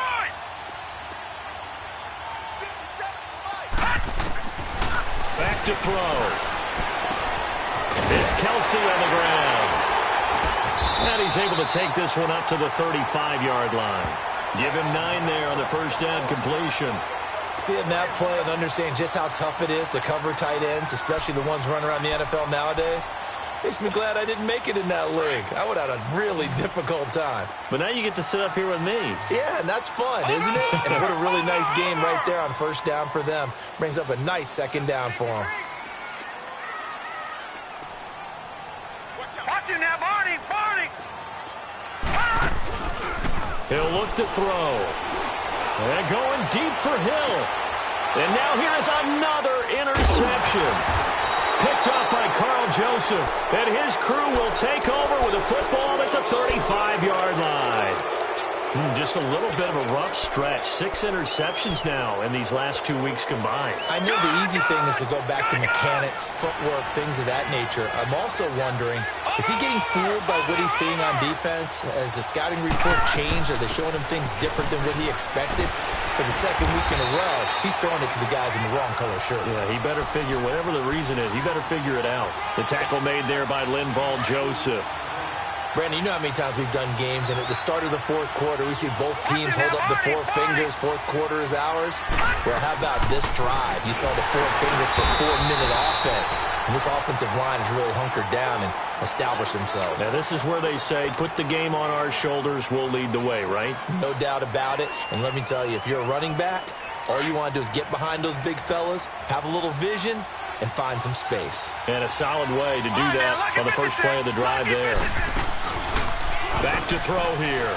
Back to throw. It's Kelsey on the ground. And he's able to take this one up to the 35-yard line. Give him 9 there on the first down completion. Seeing that play and understanding just how tough it is to cover tight ends, especially the ones running around the NFL nowadays, makes me glad I didn't make it in that league. I would have had a really difficult time. But now you get to sit up here with me. Yeah, and that's fun, isn't it? And what a really nice game right there on first down for them. Brings up a nice second down for them. Watch it now, Barney! He'll look to throw. And going deep for Hill. And now here is another interception. Picked up by Carl Joseph. And his crew will take over with a football at the 35-yard line. Just a little bit of a rough stretch. 6 interceptions now in these last 2 weeks combined. I know the easy thing is to go back to mechanics, footwork, things of that nature. I'm also wondering, is he getting fooled by what he's seeing on defense? Has the scouting report changed? Are they showing him things different than what he expected? For the second week in a row, he's throwing it to the guys in the wrong color shirts. Yeah, he better figure, whatever the reason is, he better figure it out. The tackle made there by Linval Joseph. Brandon, you know how many times we've done games, and at the start of the fourth quarter, we see both teams hold up the 4 fingers, fourth quarter is ours. Well, how about this drive? You saw the 4 fingers for 4-minute offense, and this offensive line has really hunkered down and established themselves. Now, this is where they say, put the game on our shoulders, we'll lead the way, right? No doubt about it, and let me tell you, if you're a running back, all you want to do is get behind those big fellas, have a little vision, and find some space. And a solid way to do that on the first play of the drive there. Back to throw here.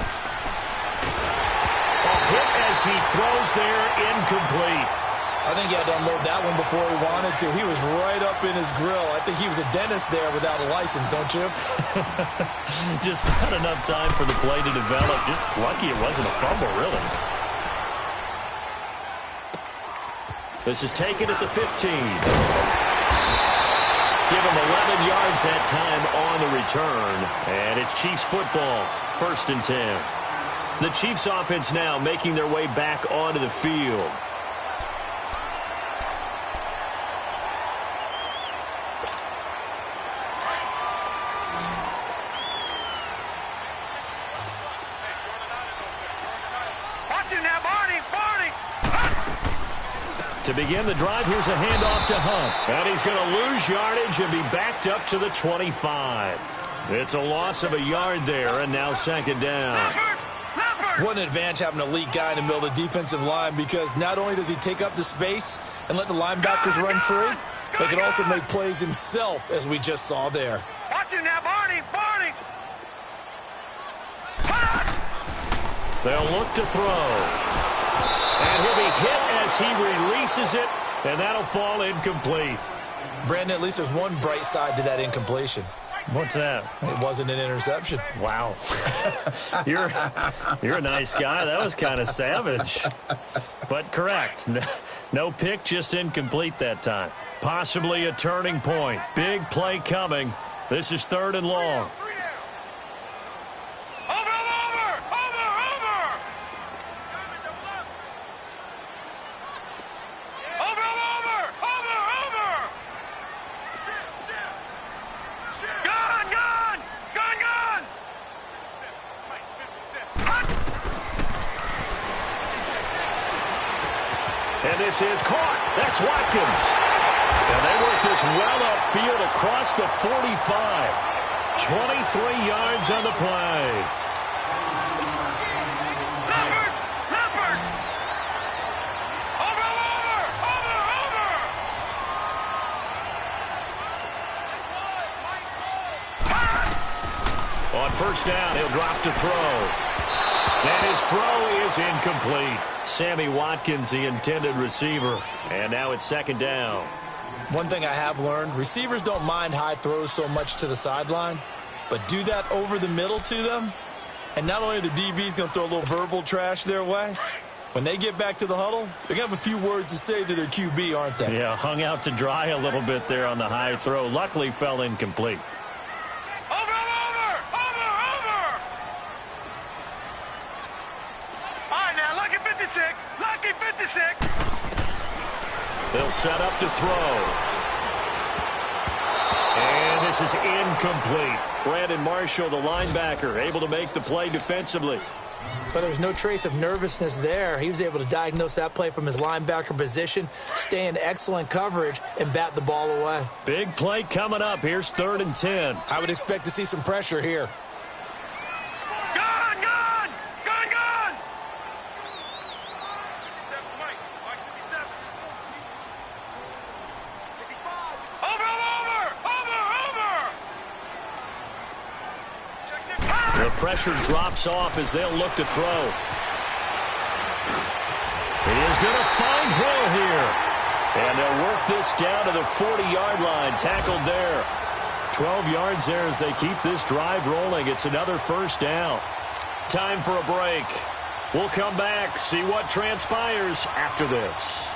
A hit as he throws there, incomplete. I think he had to unload that one before he wanted to. He was right up in his grill. I think he was a dentist there without a license, don't you? Just not enough time for the play to develop. Just lucky it wasn't a fumble, really. This is taken at the 15. Give him 11 yards that time on the return. And it's Chiefs football, 1st and 10. The Chiefs offense now making their way back onto the field. Watch it now, Barney! To begin the drive, here's a handoff to Hunt. And he's going to lose yardage and be backed up to the 25. It's a loss of a yard there, and now second down. What an advantage having an elite guy in the middle of the defensive line, because not only does he take up the space and let the linebackers run free, but can also make plays himself, as we just saw there. Watch it now, Barney! They'll look to throw. And he'll be hit as he releases it, and that'll fall incomplete. Brandon, at least there's one bright side to that incompletion. What's that? It wasn't an interception. Wow. You're a nice guy. That was kind of savage. But correct. No pick, just incomplete that time. Possibly a turning point. Big play coming. This is 3rd and long. And this is caught. That's Watkins. And they work this well upfield across the 45. 23 yards on the play. Leopard! Over! On 1st down, he'll drop to throw. And his throw is incomplete. Sammy Watkins, the intended receiver. And now it's 2nd down. One thing I have learned, receivers don't mind high throws so much to the sideline, but do that over the middle to them, and not only are the DBs going to throw a little verbal trash their way, when they get back to the huddle, they're going to have a few words to say to their QB, aren't they? Yeah, hung out to dry a little bit there on the high throw. Luckily fell incomplete. Lucky 56. They'll set up to throw. And this is incomplete. Brandon Marshall, the linebacker, able to make the play defensively. But there's no trace of nervousness there. He was able to diagnose that play from his linebacker position, stay in excellent coverage, and bat the ball away. Big play coming up. Here's 3rd and 10. I would expect to see some pressure here. The pressure drops off as they'll look to throw. He is going to find Hill here. And they'll work this down to the 40-yard line. Tackled there. 12 yards there as they keep this drive rolling. It's another 1st down. Time for a break. We'll come back, see what transpires after this.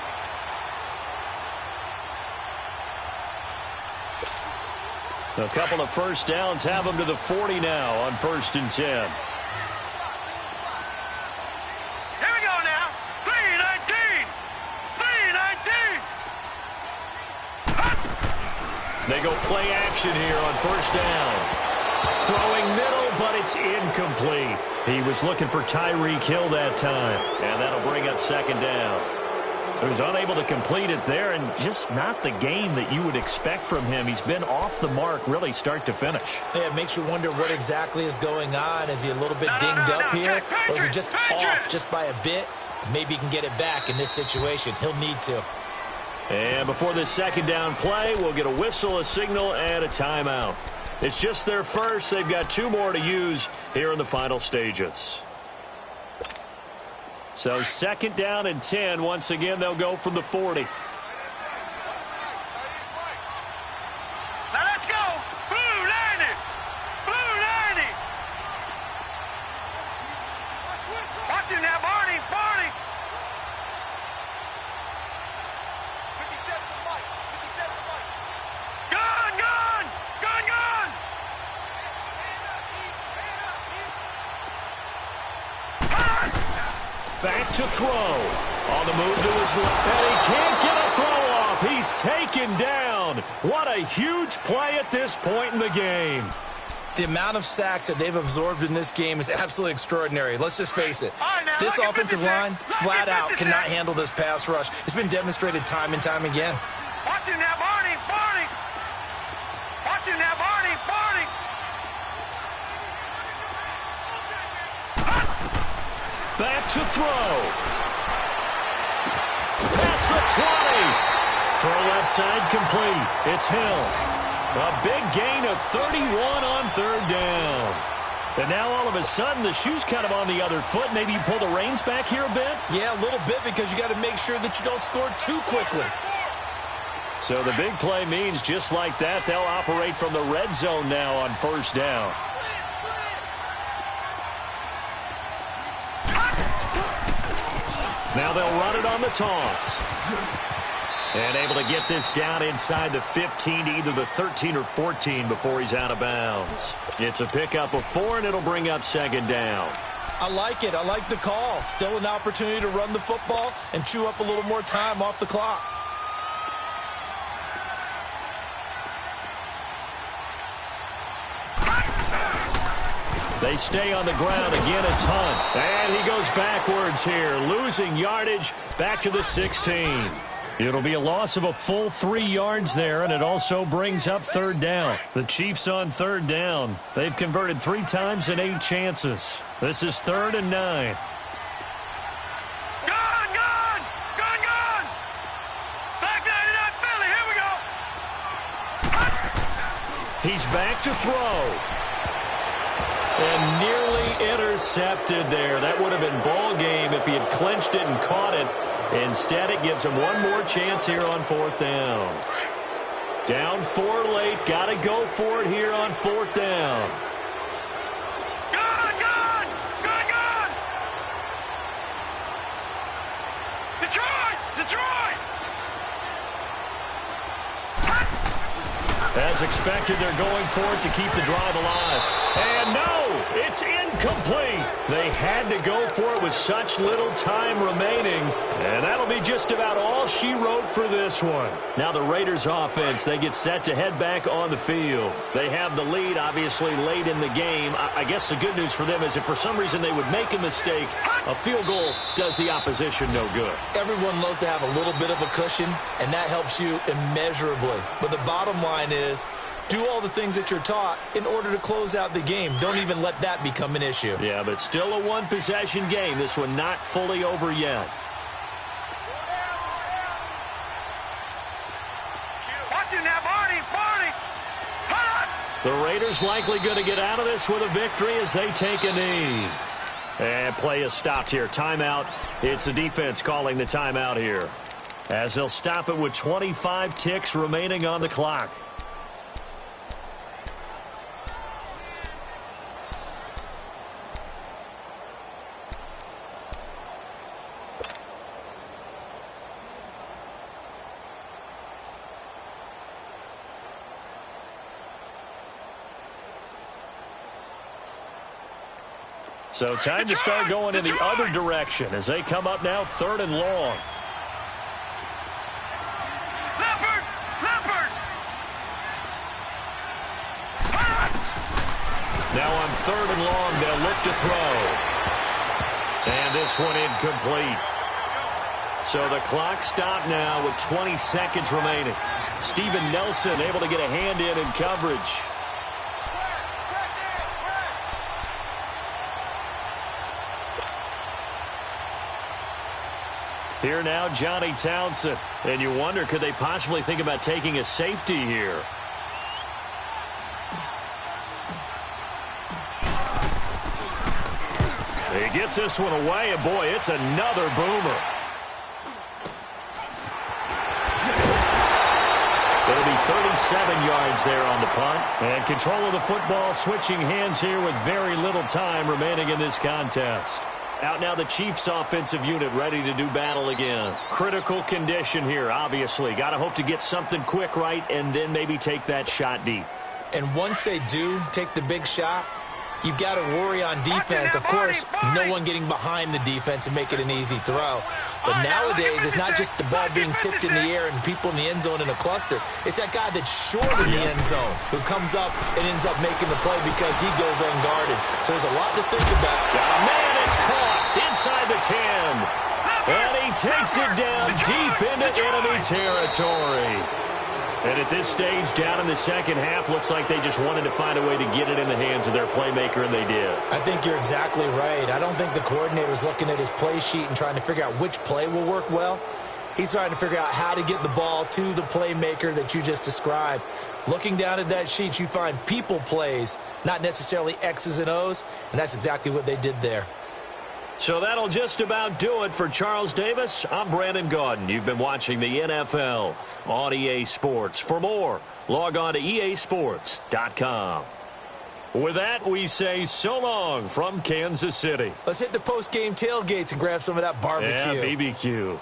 A couple of 1st downs have them to the 40 now on 1st and 10. Here we go now. 3-19. 3-19. They go play action here on 1st down. Throwing middle, but it's incomplete. He was looking for Tyreek Hill that time, and that'll bring up 2nd down. So he's unable to complete it there, and just not the game that you would expect from him. He's been off the mark really start to finish. Yeah, it makes you wonder what exactly is going on. Is he a little bit dinged up here? Or is he just off just by a bit? Maybe he can get it back in this situation. He'll need to. And before this 2nd down play, we'll get a whistle, a signal, and a timeout. It's just their first. They've got 2 more to use here in the final stages. So 2nd down and 10. Once again, they'll go from the 40. Now let's go. Blue 90. Blue 90. Watch him now, Barney. Barney. 57 to Mike. 57 to Mike. Gun, gun. Gun, gun. Back to throw. On the move to his left. And he can't get a throw off. He's taken down. What a huge play at this point in the game. The amount of sacks that they've absorbed in this game is absolutely extraordinary. Let's just face it. This offensive line, flat out, cannot handle this pass rush. It's been demonstrated time and time again. Watch him now, Barney. Barney. Watch him now, Barney. Barney. Back to throw. Past the 20. Throw left side complete. It's Hill. A big gain of 31 on 3rd down. And now all of a sudden the shoe's kind of on the other foot. Maybe you pull the reins back here a bit? Yeah, a little bit, because you got to make sure that you don't score too quickly. So the big play means just like that, they'll operate from the red zone now on first down. Now they'll run it on the toss. And able to get this down inside the 15 to either the 13 or 14 before he's out of bounds. It's a pickup of 4, and it'll bring up second down. I like it. I like the call. Still an opportunity to run the football and chew up a little more time off the clock. They stay on the ground. Again, it's Hunt. And he goes backwards here, losing yardage back to the 16. It'll be a loss of a full 3 yards there, and it also brings up third down. The Chiefs on third down. They've converted 3 times in 8 chances. This is 3rd and 9. Gone! Back 99 Philly, here we go! He's back to throw. And nearly intercepted there. That would have been ball game if he had clinched it and caught it. Instead, it gives him one more chance here on 4th down. Down 4 late. Got to go for it here on 4th down. Gone! Detroit! As expected, they're going for it to keep the drive alive. And no, it's incomplete. They had to go for it with such little time remaining. And that'll be just about all she wrote for this one. Now the Raiders offense, they get set to head back on the field. They have the lead, obviously, late in the game. I guess the good news for them is if for some reason they would make a mistake, a field goal does the opposition no good. Everyone loves to have a little bit of a cushion, and that helps you immeasurably. But the bottom line is, do all the things that you're taught in order to close out the game. Don't even let that become an issue. Yeah, but still a one-possession game. This one not fully over yet. Watch it now, Barney! The Raiders likely going to get out of this with a victory as they take a knee. And play is stopped here. Timeout. It's the defense calling the timeout here, as they'll stop it with 25 ticks remaining on the clock. So time to start going in the other direction as they come up now 3rd and long. Leopard! Now on 3rd and long, they'll look to throw. And this one incomplete. So the clock stopped now with 20 seconds remaining. Steven Nelson able to get a hand in coverage. Here now, Johnny Townsend. And you wonder, could they possibly think about taking a safety here? He gets this one away, and boy, it's another boomer. It'll be 37 yards there on the punt. And control of the football switching hands here with very little time remaining in this contest. Out now the Chiefs offensive unit ready to do battle again. Critical condition here, obviously. Got to hope to get something quick right and then maybe take that shot deep. And once they do take the big shot, you've got to worry on defense. Of course, no one getting behind the defense and make it an easy throw. But nowadays, it's not just the ball being tipped in the air and people in the end zone in a cluster. It's that guy that's short in the end zone who comes up and ends up making the play because he goes unguarded. So there's a lot to think about. Oh, man, it's caught inside the 10. And he takes it down deep into enemy territory. And at this stage, down in the second half, looks like they just wanted to find a way to get it in the hands of their playmaker, and they did. I think you're exactly right. I don't think the coordinator's looking at his play sheet and trying to figure out which play will work well. He's trying to figure out how to get the ball to the playmaker that you just described. Looking down at that sheet, you find people plays, not necessarily X's and O's, and that's exactly what they did there. So that'll just about do it for Charles Davis. I'm Brandon Gaudin. You've been watching the NFL on EA Sports. For more, log on to easports.com. With that, we say so long from Kansas City. Let's hit the post-game tailgates and grab some of that barbecue. Yeah, BBQ.